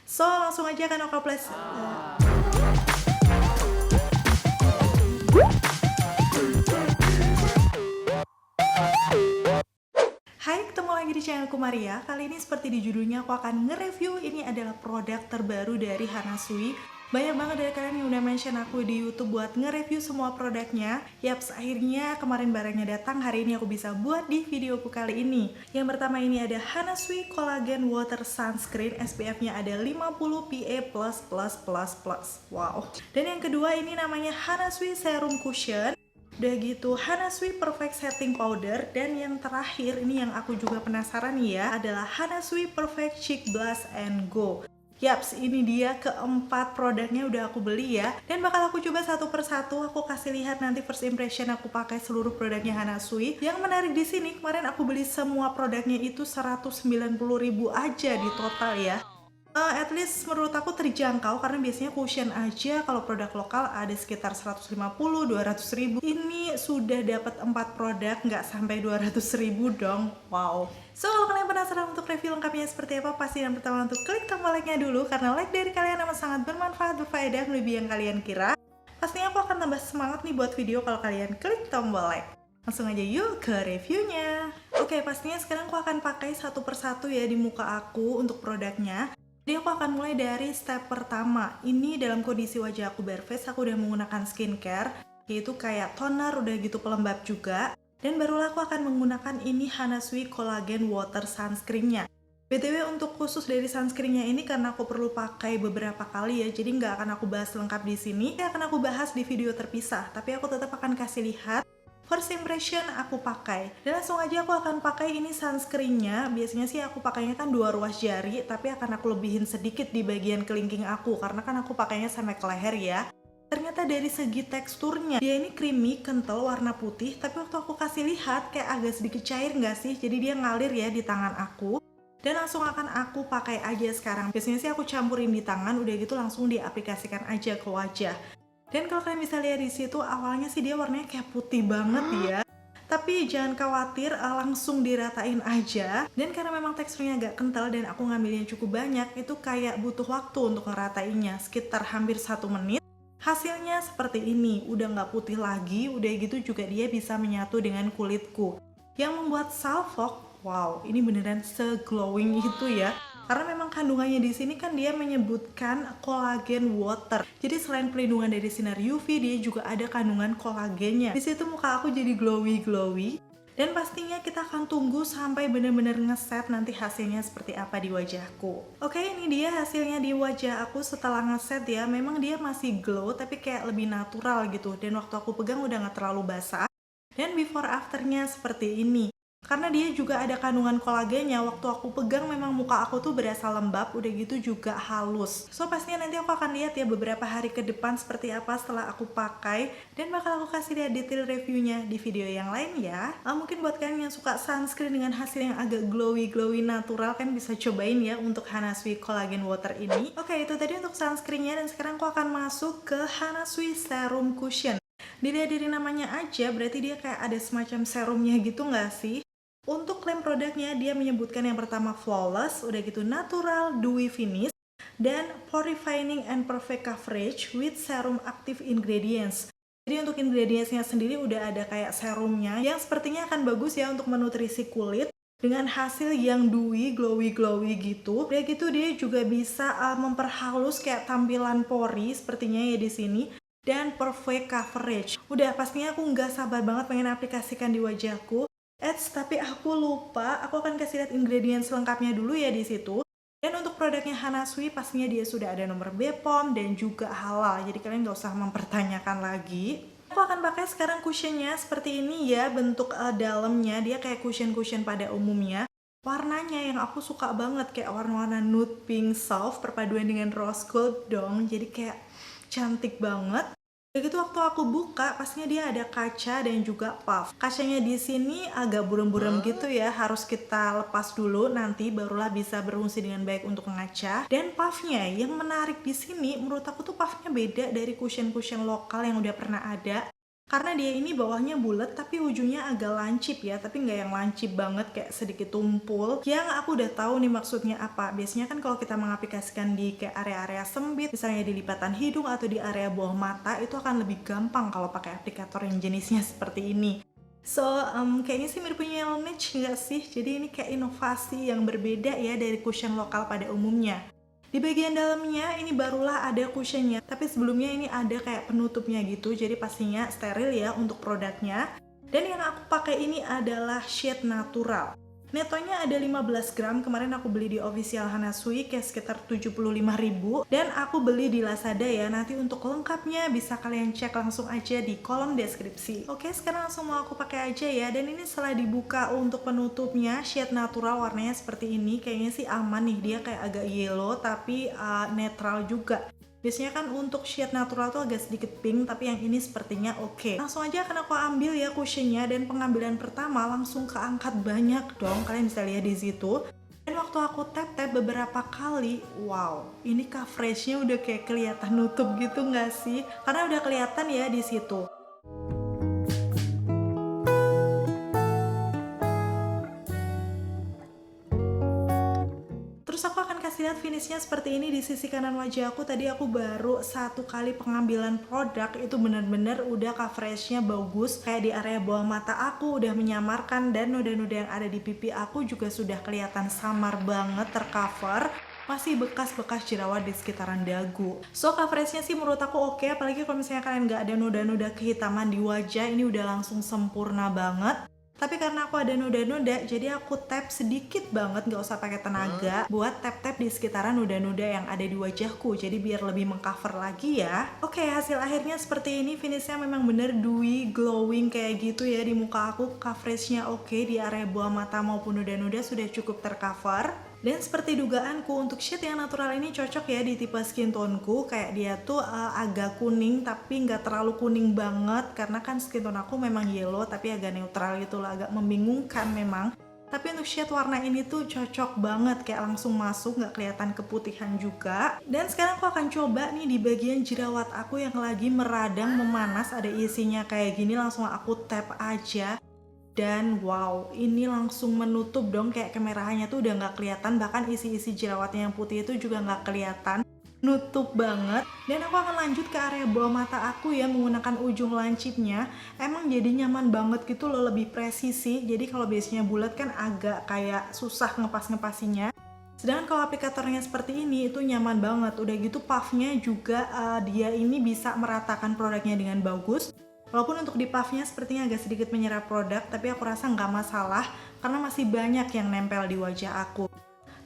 So, langsung aja kan aku plus. Hai, ketemu lagi di channelku Maria. Kali ini seperti di judulnya aku akan nge-review. Ini adalah produk terbaru dari Hana Sui. Banyak banget dari kalian yang udah mention aku di YouTube buat nge-review semua produknya. Yaps, akhirnya kemarin barangnya datang. Hari ini aku bisa buat di videoku kali ini. Yang pertama ini ada Hana Sui Collagen Water Sunscreen. SPF-nya ada 50 PA+++++. Wow. Dan yang kedua ini namanya Hana Sui Serum Cushion. Udah gitu, Hana Sui Perfect Setting Powder. Dan yang terakhir, ini yang aku juga penasaran nih ya, adalah Hana Sui Perfect Cheek Blush and Go. Yaps, ini dia keempat produknya udah aku beli ya. Dan bakal aku coba satu persatu, aku kasih lihat nanti first impression aku pakai seluruh produknya Hana Sui. Yang menarik di sini, kemarin aku beli semua produknya itu 190.000 aja di total ya. At least menurut aku terjangkau karena biasanya cushion aja kalau produk lokal ada sekitar 150-200 ribu. Ini sudah dapat 4 produk nggak sampai 200 ribu dong. Wow. So kalau kalian penasaran untuk review lengkapnya seperti apa, pasti yang pertama untuk klik tombol like-nya dulu karena like dari kalian amat sangat bermanfaat, berfaedah, melebihi yang kalian kira. Pastinya aku akan tambah semangat nih buat video kalau kalian klik tombol like. Langsung aja yuk ke reviewnya. Oke, pastinya sekarang aku akan pakai satu persatu ya di muka aku untuk produknya. Jadi aku akan mulai dari step pertama. Ini dalam kondisi wajah aku bare face, aku udah menggunakan skincare, yaitu kayak toner, udah gitu pelembab juga. Dan barulah aku akan menggunakan ini Hana Sui Collagen Water Sunscreen-nya. BTW untuk khusus dari sunscreen-nya ini karena aku perlu pakai beberapa kali ya, jadi nggak akan aku bahas lengkap di sini. Akan aku bahas di video terpisah, tapi aku tetap akan kasih lihat first impression aku pakai. Dan langsung aja aku akan pakai ini sunscreen-nya. Biasanya sih aku pakainya kan 2 ruas jari, tapi akan aku lebihin sedikit di bagian kelingking aku karena kan aku pakainya sampai ke leher ya. Ternyata dari segi teksturnya dia ini creamy, kental, warna putih, tapi waktu aku kasih lihat kayak agak sedikit cair nggak sih? Jadi dia ngalir ya di tangan aku. Dan langsung akan aku pakai aja sekarang. Biasanya sih aku campurin di tangan, udah gitu langsung diaplikasikan aja ke wajah. Dan kalau kalian bisa lihat di situ, awalnya sih dia warnanya kayak putih banget ya. Tapi jangan khawatir, langsung diratain aja. Dan karena memang teksturnya agak kental dan aku ngambilnya cukup banyak, itu kayak butuh waktu untuk ngeratainya, sekitar hampir 1 menit. Hasilnya seperti ini, udah nggak putih lagi, udah gitu juga dia bisa menyatu dengan kulitku. Yang membuat salvok, wow, ini beneran se-glowing itu ya. Karena memang kandungannya di sini kan dia menyebutkan collagen water. Jadi selain pelindungan dari sinar UV, dia juga ada kandungan kolagennya. Di situ muka aku jadi glowy. Dan pastinya kita akan tunggu sampai benar-benar ngeset nanti hasilnya seperti apa di wajahku. Oke, ini dia hasilnya di wajah aku setelah ngeset ya. Memang dia masih glow tapi kayak lebih natural gitu. Dan waktu aku pegang udah nggak terlalu basah. Dan before afternya seperti ini. Karena dia juga ada kandungan kolagennya, waktu aku pegang memang muka aku tuh berasa lembab, udah gitu juga halus. So pastinya nanti aku akan lihat ya beberapa hari ke depan seperti apa setelah aku pakai. Dan bakal aku kasih lihat detail reviewnya di video yang lain ya. Mungkin buat kalian yang suka sunscreen dengan hasil yang agak glowy natural kan bisa cobain ya untuk Hana Sui Collagen Water ini. Oke, itu tadi untuk sunscreennya dan sekarang aku akan masuk ke Hana Sui Serum Cushion. Dilihat dari namanya aja berarti dia kayak ada semacam serumnya gitu nggak sih? Untuk klaim produknya dia menyebutkan yang pertama flawless, udah gitu natural, dewy finish, dan pore-refining and perfect coverage with serum active ingredients. Jadi untuk ingredientsnya sendiri udah ada kayak serumnya yang sepertinya akan bagus ya untuk menutrisi kulit dengan hasil yang dewy, glowy gitu. Udah gitu dia juga bisa memperhalus kayak tampilan pori sepertinya ya di sini. Dan perfect coverage. Udah pastinya aku nggak sabar banget pengen aplikasikan di wajahku. Tapi aku lupa, aku akan kasih lihat ingredients lengkapnya dulu ya di situ. Dan untuk produknya Hana Sui pastinya dia sudah ada nomor BPOM dan juga halal. Jadi kalian nggak usah mempertanyakan lagi. Aku akan pakai sekarang cushionnya seperti ini ya bentuk dalamnya. Dia kayak cushion pada umumnya. Warnanya yang aku suka banget kayak warna-warna nude pink soft perpaduan dengan rose gold dong. Jadi kayak cantik banget. Begitu waktu aku buka, pastinya dia ada kaca dan juga puff. Kacanya di sini agak buram-buram gitu ya, harus kita lepas dulu nanti barulah bisa berfungsi dengan baik untuk ngaca. Dan puffnya yang menarik di sini, menurut aku tuh puffnya beda dari cushion lokal yang udah pernah ada. Karena dia ini bawahnya bulat tapi ujungnya agak lancip ya, tapi nggak yang lancip banget kayak sedikit tumpul. Yang aku udah tahu nih maksudnya apa. Biasanya kan kalau kita mengaplikasikan di kayak area-area sempit, misalnya di lipatan hidung atau di area bawah mata, itu akan lebih gampang kalau pakai aplikator yang jenisnya seperti ini. So, kayaknya sih mirip punya Laneige nggak sih? Jadi ini kayak inovasi yang berbeda ya dari cushion lokal pada umumnya. Di bagian dalamnya ini barulah ada cushionnya, tapi sebelumnya ini ada kayak penutupnya gitu, jadi pastinya steril ya untuk produknya. Dan yang aku pakai ini adalah shade natural. Netonya ada 15 gram, kemarin aku beli di official Hana Sui kayak sekitar 75.000 dan aku beli di Lazada ya. Nanti untuk lengkapnya bisa kalian cek langsung aja di kolom deskripsi. Oke, sekarang langsung mau aku pakai aja ya. Dan ini setelah dibuka untuk penutupnya, shade natural warnanya seperti ini. Kayaknya sih aman nih, dia kayak agak yellow tapi netral juga. Biasanya kan untuk shade natural tuh agak sedikit pink, tapi yang ini sepertinya oke. Langsung aja akan aku ambil ya cushionnya, dan pengambilan pertama langsung keangkat banyak dong, kalian bisa lihat di situ. Dan waktu aku tap-tap beberapa kali, wow, ini coveragenya udah kayak kelihatan nutup gitu nggak sih? Karena udah kelihatan ya di situ. Terus aku akan kasih lihat finishnya seperti ini di sisi kanan wajah aku. Tadi aku baru satu kali pengambilan produk, itu bener-bener udah coveragenya bagus. Kayak di area bawah mata aku udah menyamarkan, dan noda-noda yang ada di pipi aku juga sudah kelihatan samar banget tercover. Masih bekas-bekas jerawat di sekitaran dagu. So coveragenya sih menurut aku oke, apalagi kalau misalnya kalian nggak ada noda-noda kehitaman di wajah, ini udah langsung sempurna banget. Tapi karena aku ada noda-noda, jadi aku tap sedikit banget, nggak usah pakai tenaga, buat tap-tap di sekitaran noda-noda yang ada di wajahku, jadi biar lebih mengcover lagi ya. Oke, hasil akhirnya seperti ini, finishnya memang bener dewy, glowing kayak gitu ya di muka aku. Coveragenya oke, di area bawah mata maupun noda-noda sudah cukup tercover. Dan seperti dugaanku, untuk shade yang natural ini cocok ya di tipe skin toneku. Kayak dia tuh agak kuning tapi nggak terlalu kuning banget, karena kan skin tone aku memang yellow tapi agak neutral gitu lah, agak membingungkan memang. Tapi untuk shade warna ini tuh cocok banget, kayak langsung masuk, nggak kelihatan keputihan juga. Dan sekarang aku akan coba nih di bagian jerawat aku yang lagi meradang memanas, ada isinya kayak gini, langsung aku tap aja. Dan wow, ini langsung menutup dong, kayak kemerahannya tuh udah nggak kelihatan, bahkan isi-isi jerawatnya yang putih itu juga nggak kelihatan, nutup banget. Dan aku akan lanjut ke area bawah mata aku ya, menggunakan ujung lancipnya. Emang jadi nyaman banget gitu loh, lebih presisi. Jadi kalau biasanya bulat kan agak kayak susah ngepas-ngepasinya. Sedangkan kalau aplikatornya seperti ini itu nyaman banget. Udah gitu puffnya juga dia ini bisa meratakan produknya dengan bagus. Walaupun untuk di puffnya sepertinya agak sedikit menyerap produk, tapi aku rasa nggak masalah karena masih banyak yang nempel di wajah aku.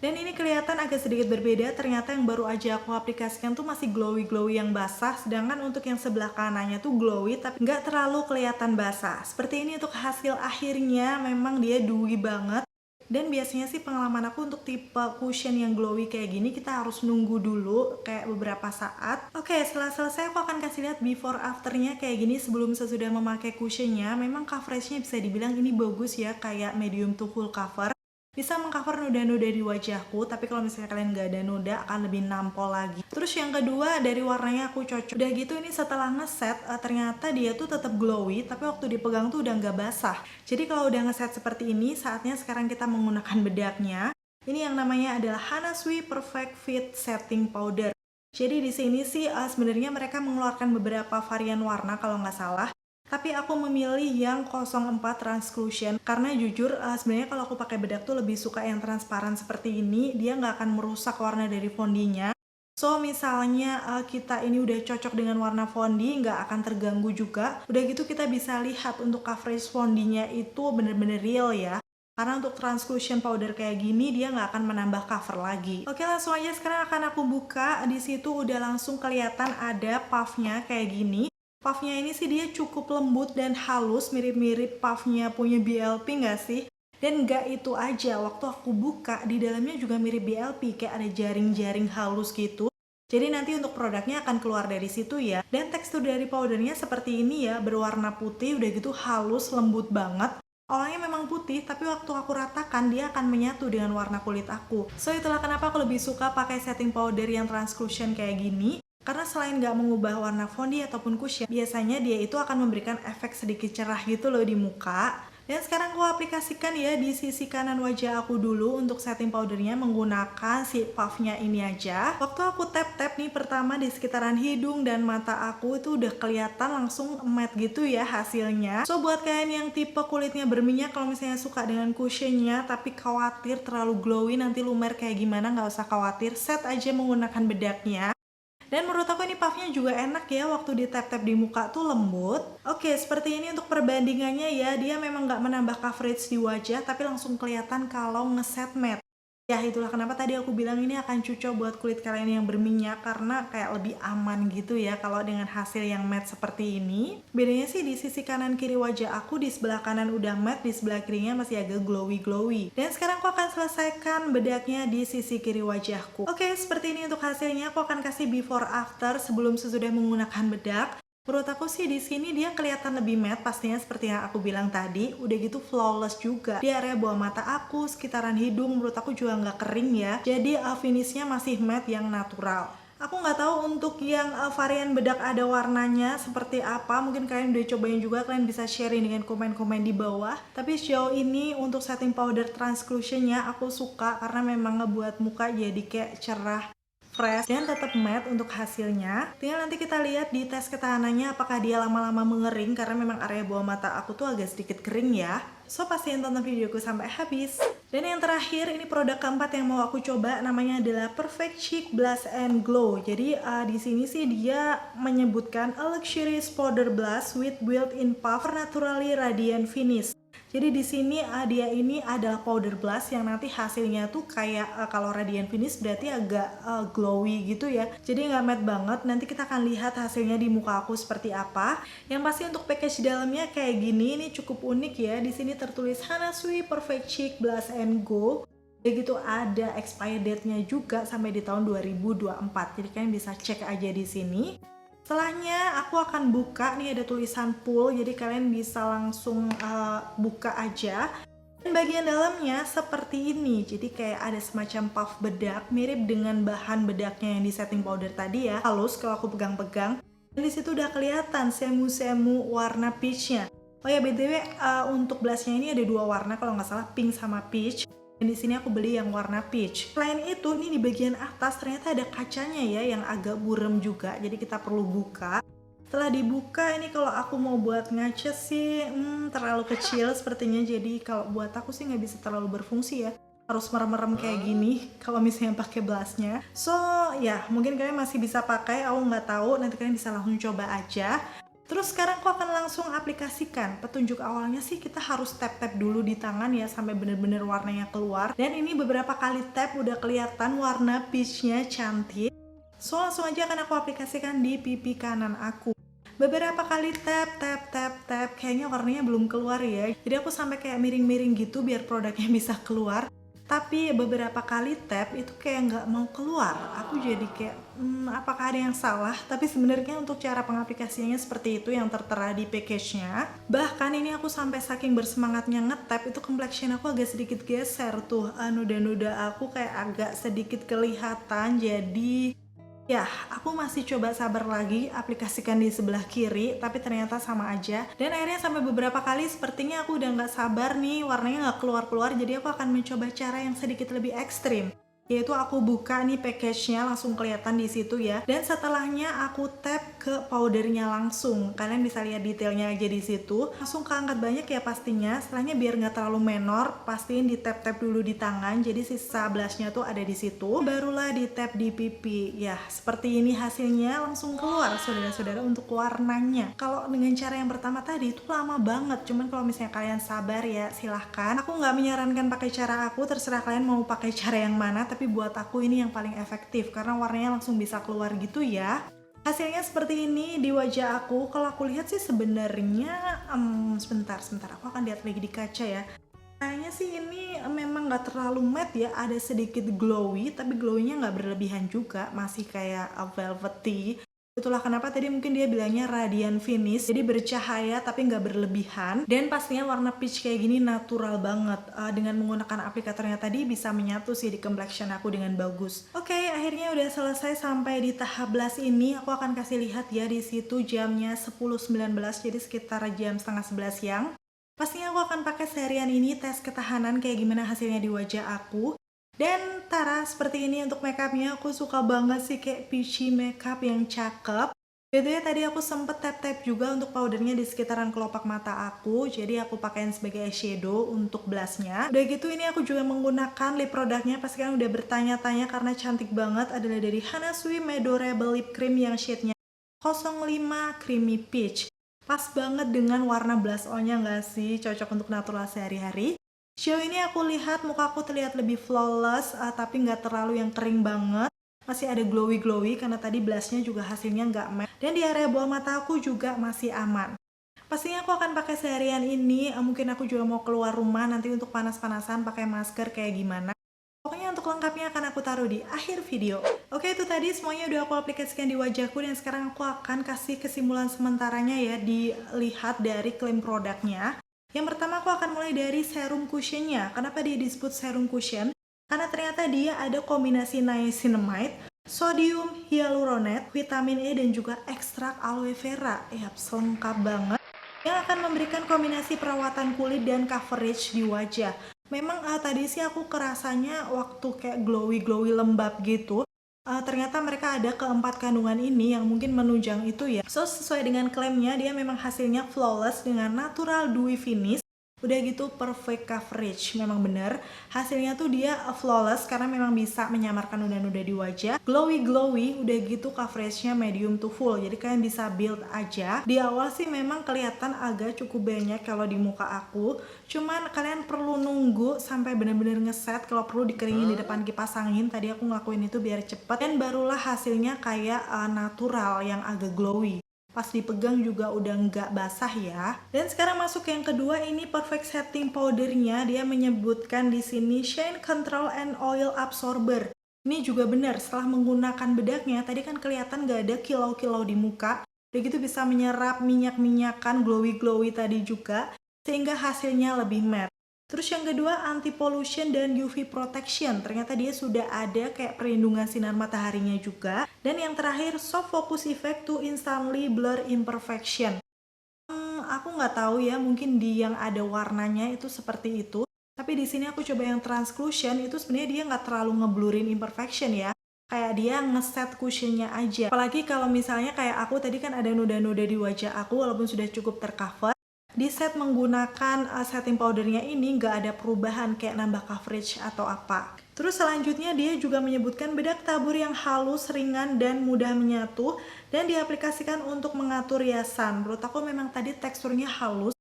Dan ini kelihatan agak sedikit berbeda, ternyata yang baru aja aku aplikasikan tuh masih glowy-glowy yang basah, sedangkan untuk yang sebelah kanannya tuh glowy tapi nggak terlalu kelihatan basah. Seperti ini untuk hasil akhirnya, memang dia dewy banget. Dan biasanya sih pengalaman aku untuk tipe cushion yang glowy kayak gini, kita harus nunggu dulu kayak beberapa saat. Oke, setelah selesai aku akan kasih lihat before afternya kayak gini sebelum sesudah memakai cushionnya. Memang coveragenya bisa dibilang ini bagus ya, kayak medium to full cover. Bisa mengcover noda-noda di wajahku, tapi kalau misalnya kalian nggak ada noda akan lebih nampol lagi. Terus yang kedua, dari warnanya aku cocok. Udah gitu ini setelah ngeset, ternyata dia tuh tetap glowy, tapi waktu dipegang tuh udah nggak basah. Jadi kalau udah ngeset seperti ini, saatnya sekarang kita menggunakan bedaknya. Ini yang namanya adalah Hana Sui Perfect Fit Setting Powder. Jadi di sini sih sebenarnya mereka mengeluarkan beberapa varian warna kalau nggak salah. Tapi aku memilih yang 04 Transclusion karena jujur sebenarnya kalau aku pakai bedak tuh lebih suka yang transparan seperti ini. Dia nggak akan merusak warna dari fondinya. So misalnya kita ini udah cocok dengan warna fondi, nggak akan terganggu juga. Udah gitu kita bisa lihat untuk coverage fondinya itu bener-bener real ya. Karena untuk transclusion powder kayak gini dia nggak akan menambah cover lagi. Oke, langsung aja sekarang akan aku buka. Di situ udah langsung kelihatan ada puffnya kayak gini. Puffnya ini sih dia cukup lembut dan halus, mirip-mirip puffnya punya BLP nggak sih? Dan nggak itu aja, waktu aku buka di dalamnya juga mirip BLP, kayak ada jaring-jaring halus gitu. Jadi nanti untuk produknya akan keluar dari situ ya. Dan tekstur dari powdernya seperti ini ya, berwarna putih, udah gitu halus, lembut banget. Awalnya memang putih, tapi waktu aku ratakan dia akan menyatu dengan warna kulit aku. So itulah kenapa aku lebih suka pakai setting powder yang transclusion kayak gini. Karena selain nggak mengubah warna foundation ataupun cushion, biasanya dia itu akan memberikan efek sedikit cerah gitu loh di muka. Dan sekarang aku aplikasikan ya di sisi kanan wajah aku dulu untuk setting powdernya menggunakan si puffnya ini aja. Waktu aku tap-tap nih pertama di sekitaran hidung dan mata aku itu udah kelihatan langsung matte gitu ya hasilnya. So buat kalian yang tipe kulitnya berminyak, kalau misalnya suka dengan cushionnya tapi khawatir terlalu glowy nanti lumer kayak gimana, nggak usah khawatir, set aja menggunakan bedaknya. Dan menurut aku ini puffnya juga enak ya, waktu di tap-tap di muka tuh lembut. Oke, seperti ini untuk perbandingannya ya, dia memang nggak menambah coverage di wajah, tapi langsung kelihatan kalau ngeset matte. Ya itulah kenapa tadi aku bilang ini akan cocok buat kulit kalian yang berminyak, karena kayak lebih aman gitu ya kalau dengan hasil yang matte seperti ini. Bedanya sih di sisi kanan kiri wajah aku, di sebelah kanan udah matte, di sebelah kirinya masih agak glowy. Dan sekarang aku akan selesaikan bedaknya di sisi kiri wajahku. Oke, seperti ini untuk hasilnya. Aku akan kasih before after sebelum sesudah menggunakan bedak. Menurut aku sih di sini dia kelihatan lebih matte pastinya seperti yang aku bilang tadi. Udah gitu flawless juga. Di area bawah mata aku, sekitaran hidung menurut aku juga nggak kering ya. Jadi finishnya masih matte yang natural. Aku nggak tahu untuk yang varian bedak ada warnanya seperti apa. Mungkin kalian udah cobain juga, kalian bisa sharing dengan komen-komen di bawah. Tapi sejauh ini untuk setting powder transclusionnya aku suka karena memang ngebuat muka jadi kayak cerah, fresh, dan tetap matte untuk hasilnya. Tinggal nanti kita lihat di tes ketahanannya apakah dia lama-lama mengering, karena memang area bawah mata aku tuh agak sedikit kering ya. So pastiin tonton videoku sampai habis. Dan yang terakhir ini produk keempat yang mau aku coba, namanya adalah Perfect Cheek Blush and Glow. Jadi di sini sih dia menyebutkan a luxurious powder blush with built-in puff naturally radiant finish. Jadi di sini dia ini adalah powder blush yang nanti hasilnya tuh kayak kalau radiant finish berarti agak glowy gitu ya. Jadi nggak matte banget. Nanti kita akan lihat hasilnya di muka aku seperti apa. Yang pasti untuk package dalamnya kayak gini, ini cukup unik ya. Di sini tertulis Hana Sui Perfect Cheek Blush and Go. Begitu ada expired date-nya juga sampai di tahun 2024. Jadi kalian bisa cek aja di sini. Setelahnya aku akan buka, nih ada tulisan pull, jadi kalian bisa langsung buka aja. Dan bagian dalamnya seperti ini, jadi kayak ada semacam puff bedak mirip dengan bahan bedaknya yang di setting powder tadi ya, halus kalau aku pegang-pegang. Dan disitu udah kelihatan semu-semu warna peachnya. Oh ya btw, untuk blushnya ini ada dua warna kalau nggak salah, pink sama peach. Dan di sini aku beli yang warna peach. Selain itu, ini di bagian atas ternyata ada kacanya ya yang agak burem juga. Jadi kita perlu buka. Setelah dibuka, ini kalau aku mau buat ngaca sih terlalu kecil sepertinya. Jadi kalau buat aku sih nggak bisa terlalu berfungsi ya. Harus merem-merem kayak gini kalau misalnya pakai blushnya. So ya mungkin kalian masih bisa pakai. Aku nggak tahu. Nanti kalian bisa langsung coba aja. Terus sekarang aku akan langsung aplikasikan. Petunjuk awalnya sih kita harus tap-tap dulu di tangan ya sampai bener-bener warnanya keluar. Dan ini beberapa kali tap udah kelihatan warna peachnya cantik. So langsung aja akan aku aplikasikan di pipi kanan aku. Beberapa kali tap, kayaknya warnanya belum keluar ya. Jadi aku sampai kayak miring-miring gitu biar produknya bisa keluar. Tapi beberapa kali tap itu kayak nggak mau keluar. Aku jadi kayak apakah ada yang salah? Tapi sebenarnya untuk cara pengaplikasiannya seperti itu yang tertera di package-nya. Bahkan ini aku sampai saking bersemangatnya ngetap itu complexion aku agak sedikit geser tuh. Noda-noda aku kayak agak sedikit kelihatan. Jadi ya, aku masih coba sabar lagi aplikasikan di sebelah kiri, tapi ternyata sama aja. Dan akhirnya sampai beberapa kali sepertinya aku udah nggak sabar nih, warnanya nggak keluar-keluar, jadi aku akan mencoba cara yang sedikit lebih ekstrim. Yaitu aku buka nih package-nya, langsung kelihatan di situ ya. Dan setelahnya aku tap ke powdernya langsung. Kalian bisa lihat detailnya aja di situ. Langsung keangkat banyak ya pastinya. Setelahnya biar nggak terlalu menor, pastiin di tap-tap dulu di tangan. Jadi sisa blushnya tuh ada di situ. Barulah di tap di pipi. Ya, seperti ini hasilnya langsung keluar saudara-saudara untuk warnanya. Kalau dengan cara yang pertama tadi itu lama banget. Cuman kalau misalnya kalian sabar ya silahkan. Aku nggak menyarankan pakai cara aku, terserah kalian mau pakai cara yang mana. Tapi buat aku ini yang paling efektif karena warnanya langsung bisa keluar gitu ya. Hasilnya seperti ini di wajah aku. Kalau aku lihat sih sebenarnya sebentar aku akan lihat lagi di kaca ya. Kayaknya sih ini memang nggak terlalu matte ya, ada sedikit glowy tapi glowy-nya nggak berlebihan juga, masih kayak velvety. Itulah kenapa tadi mungkin dia bilangnya radiant finish, jadi bercahaya tapi nggak berlebihan. Dan pastinya warna peach kayak gini natural banget. Dengan menggunakan aplikatornya tadi bisa menyatu sih di complexion aku dengan bagus. Oke, akhirnya udah selesai sampai di tahap blush ini. Aku akan kasih lihat ya di situ jamnya 10.19, jadi sekitar jam setengah 11 siang. Pastinya aku akan pakai serian ini tes ketahanan kayak gimana hasilnya di wajah aku. Dan tara, seperti ini untuk makeupnya. Aku suka banget sih kayak peachy makeup yang cakep. Betulnya tadi aku sempet tap-tap juga untuk powdernya di sekitaran kelopak mata aku. Jadi aku pakaiin sebagai eyeshadow untuk blushnya. Udah gitu ini aku juga menggunakan lip produknya. Pasti kan udah bertanya-tanya karena cantik banget. Adalah dari Hana Sui Medorable Lip Cream yang shade-nya 05 Creamy Peach. Pas banget dengan warna blush on-nya nggak sih? Cocok untuk natural sehari-hari. Sejauh ini aku lihat mukaku terlihat lebih flawless, tapi nggak terlalu yang kering banget. Masih ada glowy-glowy karena tadi blushnya juga hasilnya nggak matte. Dan di area bawah mata aku juga masih aman. Pastinya aku akan pakai seharian ini, mungkin aku juga mau keluar rumah nanti untuk panas-panasan pakai masker kayak gimana. Pokoknya untuk lengkapnya akan aku taruh di akhir video. Oke, itu tadi semuanya udah aku aplikasikan di wajahku dan sekarang aku akan kasih kesimpulan sementaranya ya, dilihat dari klaim produknya. Yang pertama aku akan mulai dari serum cushionnya. Kenapa dia disebut serum cushion? Karena ternyata dia ada kombinasi niacinamide, sodium hyaluronate, vitamin E dan juga ekstrak aloe vera. Lengkap banget. Yang akan memberikan kombinasi perawatan kulit dan coverage di wajah. Memang tadi sih aku kerasanya waktu kayak glowy lembab gitu. Ternyata mereka ada keempat kandungan ini yang mungkin menunjang itu ya. So sesuai dengan klaimnya dia memang hasilnya flawless dengan natural dewy finish. Udah gitu perfect coverage, memang bener hasilnya tuh dia flawless karena memang bisa menyamarkan noda-noda di wajah. Glowy, udah gitu coveragenya medium to full, jadi kalian bisa build aja. Di awal sih memang kelihatan agak cukup banyak kalau di muka aku, cuman kalian perlu nunggu sampai bener-bener ngeset. Kalau perlu dikeringin di depan kipas angin, tadi aku ngelakuin itu biar cepet. Dan barulah hasilnya kayak natural yang agak glowy. Pas dipegang juga udah nggak basah ya. Dan sekarang masuk yang kedua, ini perfect setting powdernya. Dia menyebutkan di sini shine control and oil absorber. Ini juga benar, setelah menggunakan bedaknya tadi kan kelihatan nggak ada kilau-kilau di muka. Udah gitu bisa menyerap minyak-minyakan glowy tadi juga, sehingga hasilnya lebih matte. Terus yang kedua anti pollution dan UV protection. Ternyata dia sudah ada kayak perlindungan sinar mataharinya juga. Dan yang terakhir soft focus effect to instantly blur imperfection. Aku nggak tahu ya, mungkin di yang ada warnanya itu seperti itu. Tapi di sini aku coba yang transclusion, itu sebenarnya dia nggak terlalu ngeblurin imperfection ya. Kayak dia ngeset cushionnya aja. Apalagi kalau misalnya kayak aku tadi kan ada noda-noda di wajah aku walaupun sudah cukup tercover. Di set menggunakan setting powdernya ini nggak ada perubahan kayak nambah coverage atau apa. Terus selanjutnya dia juga menyebutkan bedak tabur yang halus, ringan, dan mudah menyatu dan diaplikasikan untuk mengatur riasan. Menurut aku memang tadi teksturnya halus.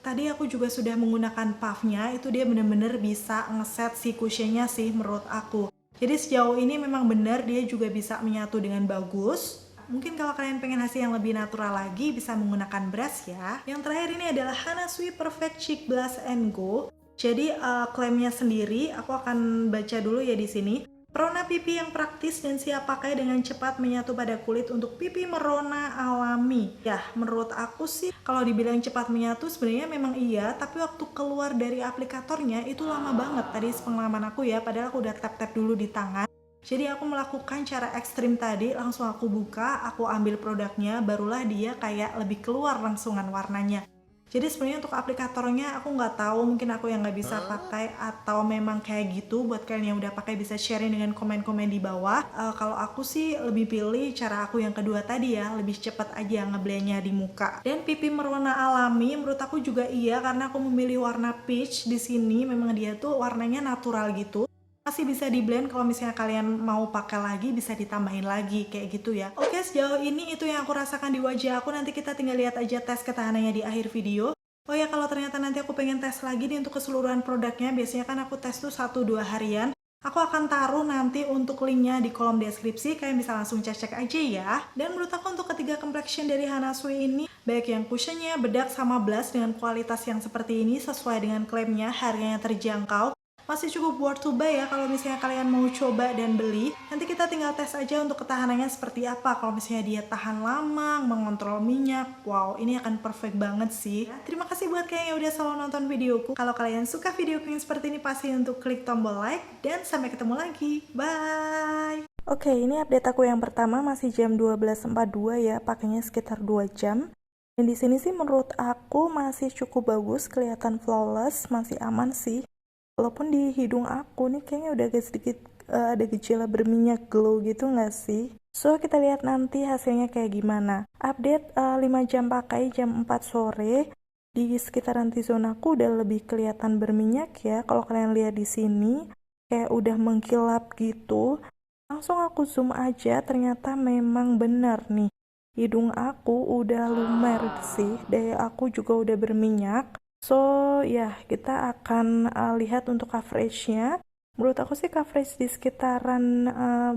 Tadi aku juga sudah menggunakan puffnya, itu dia bener-bener bisa ngeset si cushionnya sih menurut aku. Jadi sejauh ini memang benar dia juga bisa menyatu dengan bagus. Mungkin kalau kalian pengen hasil yang lebih natural lagi bisa menggunakan brush ya. Yang terakhir ini adalah Hana Sui Perfect Cheek Blush and Go. Jadi klaimnya sendiri aku akan baca dulu ya di sini. Merona pipi yang praktis dan siap pakai dengan cepat menyatu pada kulit untuk pipi merona alami. Ya, menurut aku sih kalau dibilang cepat menyatu sebenarnya memang iya, tapi waktu keluar dari aplikatornya itu lama banget. Tadi pengalaman aku ya, padahal aku udah tap-tap dulu di tangan. Jadi aku melakukan cara ekstrim tadi, langsung aku buka, aku ambil produknya, barulah dia kayak lebih keluar langsungan warnanya. Jadi sebenarnya untuk aplikatornya aku nggak tahu, mungkin aku yang nggak bisa pakai atau memang kayak gitu. Buat kalian yang udah pakai bisa sharing dengan komen-komen di bawah. Kalau aku sih lebih pilih cara aku yang kedua tadi ya, lebih cepat aja ngeblendnya di muka. Dan pipi merona alami menurut aku juga iya karena aku memilih warna peach di sini, memang dia tuh warnanya natural gitu. Masih bisa di blend, kalau misalnya kalian mau pakai lagi bisa ditambahin lagi kayak gitu ya. Oke, sejauh ini itu yang aku rasakan di wajah aku. Nanti kita tinggal lihat aja tes ketahanannya di akhir video. Oh ya, kalau ternyata nanti aku pengen tes lagi nih untuk keseluruhan produknya, biasanya kan aku tes tuh 1-2 harian. Aku akan taruh nanti untuk linknya di kolom deskripsi, kalian bisa langsung cek-cek aja ya. Dan menurut aku untuk ketiga complexion dari Hana Sui ini, baik yang cushionnya, bedak, sama blush dengan kualitas yang seperti ini sesuai dengan klaimnya, harganya terjangkau. masih cukup worth to buy ya kalau misalnya kalian mau coba dan beli. Nanti kita tinggal tes aja untuk ketahanannya seperti apa. Kalau misalnya dia tahan lama, mengontrol minyak, wow ini akan perfect banget sih. Terima kasih buat kalian yang udah selalu nonton videoku. Kalau kalian suka videoku yang seperti ini, pasti untuk klik tombol like dan sampai ketemu lagi. Bye! Oke, ini update aku yang pertama masih jam 12.42 ya, pakainya sekitar 2 jam. Dan di sini sih menurut aku masih cukup bagus, kelihatan flawless, masih aman sih. Walaupun di hidung aku nih kayaknya udah agak sedikit ada gejala berminyak glow gitu nggak sih? So, kita lihat nanti hasilnya kayak gimana. Update 5 jam pakai, jam 4 sore. Di sekitaran T-zone aku udah lebih kelihatan berminyak ya. Kalau kalian lihat di sini, kayak udah mengkilap gitu. Langsung aku zoom aja, ternyata memang benar nih. Hidung aku udah lumer sih, daya aku juga udah berminyak. So, ya kita akan lihat untuk coveragenya. Menurut aku sih coverage di sekitaran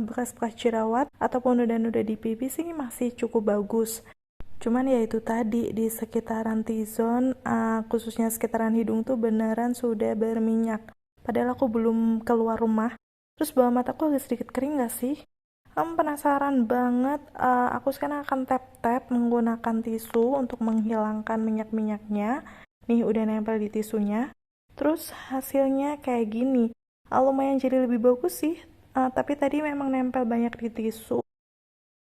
bekas-bekas jerawat ataupun noda-noda di pipi sih masih cukup bagus. Cuman ya itu tadi, di sekitaran T-zone, khususnya sekitaran hidung tuh beneran sudah berminyak. Padahal aku belum keluar rumah. Terus bawah mataku agak sedikit kering gak sih? Penasaran banget. Aku sekarang akan tap-tap menggunakan tisu untuk menghilangkan minyak-minyaknya. Nih udah nempel di tisunya. Terus hasilnya kayak gini. Lumayan jadi lebih bagus sih. Tapi tadi memang nempel banyak di tisu.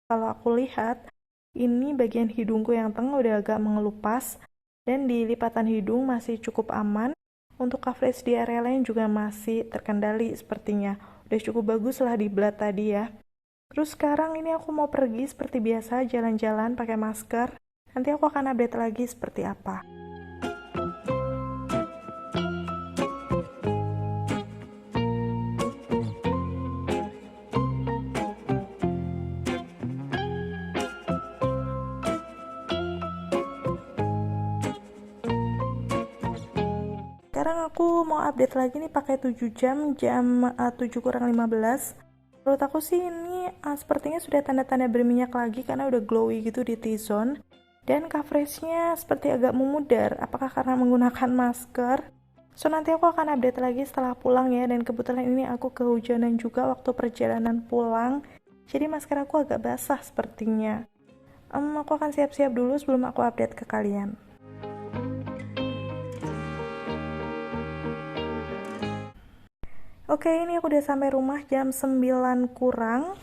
Kalau aku lihat, ini bagian hidungku yang tengah udah agak mengelupas. Dan di lipatan hidung masih cukup aman. Untuk coverage di area lain juga masih terkendali sepertinya. Udah cukup bagus lah di belah tadi ya. Terus sekarang ini aku mau pergi seperti biasa, jalan-jalan pakai masker. Nanti aku akan update lagi seperti apa. Sekarang aku mau update lagi nih pakai 7 jam, jam 7:15. Menurut aku sih ini sepertinya sudah tanda-tanda berminyak lagi karena udah glowy gitu di T-zone. Dan coveragenya seperti agak memudar, apakah karena menggunakan masker? So nanti aku akan update lagi setelah pulang ya, dan kebetulan ini aku kehujanan juga waktu perjalanan pulang. Jadi masker aku agak basah sepertinya. Aku akan siap-siap dulu sebelum aku update ke kalian. Oke, ini aku udah sampai rumah jam 9 kurang.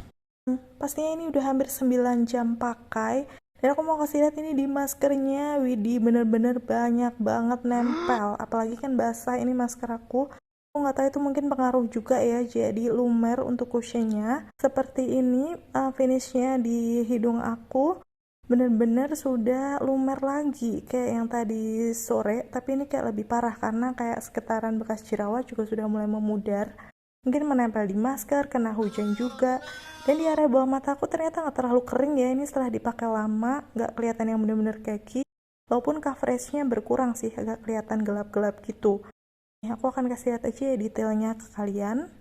Pastinya ini udah hampir 9 jam pakai. Dan aku mau kasih lihat ini di maskernya. Widih, bener-bener banyak banget nempel. Apalagi kan basah ini masker aku. Aku nggak tahu itu mungkin pengaruh juga ya. Jadi lumer untuk cushionnya. Seperti ini finishnya di hidung aku. Bener-bener sudah lumer lagi. Kayak yang tadi sore. Tapi ini kayak lebih parah karena kayak sekitaran bekas jerawat juga sudah mulai memudar. Mungkin menempel di masker, kena hujan juga. Dan di area bawah mata aku ternyata nggak terlalu kering ya. Ini setelah dipakai lama, nggak kelihatan yang bener-bener keki. Walaupun coveragenya berkurang sih, agak kelihatan gelap-gelap gitu. Ya, aku akan kasih lihat aja ya detailnya ke kalian.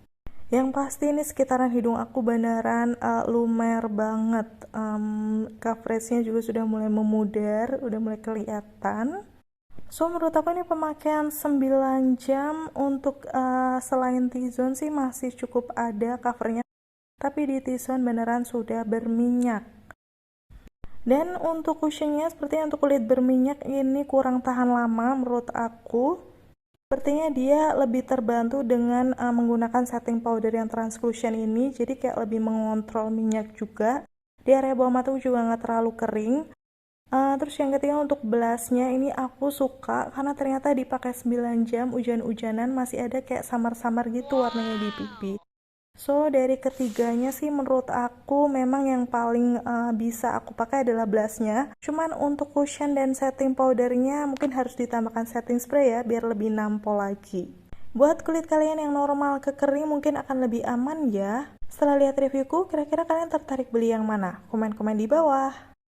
Yang pasti ini sekitaran hidung aku beneran lumer banget. Coveragenya juga sudah mulai memudar, udah mulai kelihatan. So menurut aku ini pemakaian 9 jam untuk selain T-zone sih masih cukup ada covernya. Tapi di T-zone beneran sudah berminyak. Dan untuk cushionnya sepertinya untuk kulit berminyak ini kurang tahan lama menurut aku. Sepertinya dia lebih terbantu dengan menggunakan setting powder yang transclusion ini. Jadi kayak lebih mengontrol minyak juga. Di area bawah mata juga nggak terlalu kering. Terus yang ketiga untuk blushnya ini aku suka karena ternyata dipakai 9 jam hujan-hujanan masih ada kayak samar-samar gitu warnanya di pipi. So dari ketiganya sih menurut aku memang yang paling bisa aku pakai adalah blushnya. Cuman untuk cushion dan setting powdernya mungkin harus ditambahkan setting spray ya biar lebih nampol lagi. Buat kulit kalian yang normal ke kering mungkin akan lebih aman ya. Setelah lihat reviewku, kira-kira kalian tertarik beli yang mana? Komen-komen di bawah.